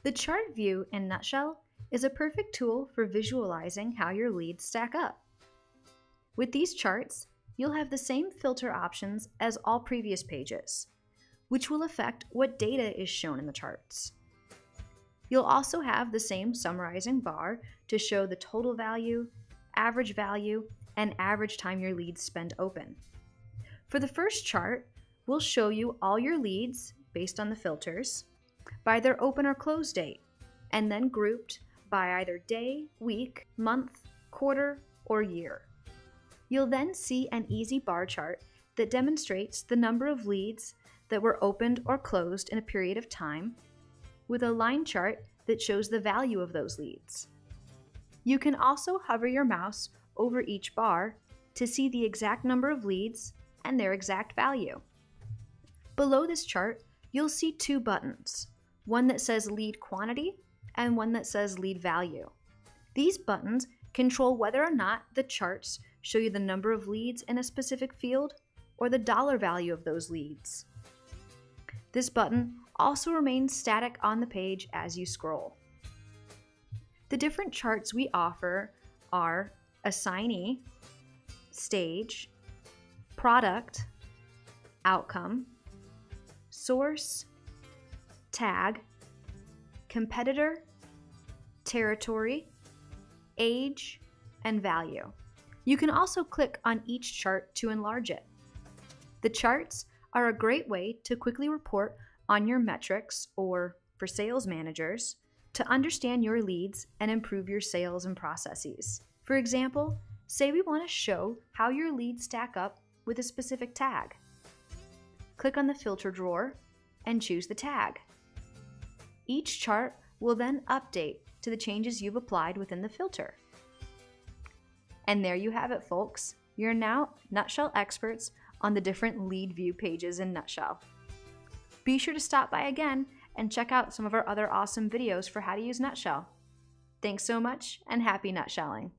The chart view in Nutshell is a perfect tool for visualizing how your leads stack up. With these charts, you'll have the same filter options as all previous pages, which will affect what data is shown in the charts. You'll also have the same summarizing bar to show the total value, and average time your leads spend open. For the first chart, we'll show you all your leads based on the filters by their open or close date, and then grouped by either day, week, month, quarter, or year. You'll then see an easy bar chart that demonstrates the number of leads that were opened or closed in a period of time, with a line chart that shows the value of those leads. You can also hover your mouse over each bar to see the exact number of leads and their exact value. Below this chart, you'll see two buttons, one that says lead quantity and one that says lead value. These buttons control whether or not the charts show you the number of leads in a specific field or the dollar value of those leads. This button also remains static on the page as you scroll. The different charts we offer are assignee, stage, product, outcome, source, tag, competitor, territory, age, and value. You can also click on each chart to enlarge it. The charts are a great way to quickly report on your metrics, or for sales managers, to understand your leads and improve your sales and processes. For example, say we want to show how your leads stack up with a specific tag. Click on the filter drawer and choose the tag. Each chart will then update to the changes you've applied within the filter. And there you have it, folks. You're now Nutshell experts on the different lead view pages in Nutshell. Be sure to stop by again and check out some of our other awesome videos for how to use Nutshell. Thanks so much, and happy nutshelling.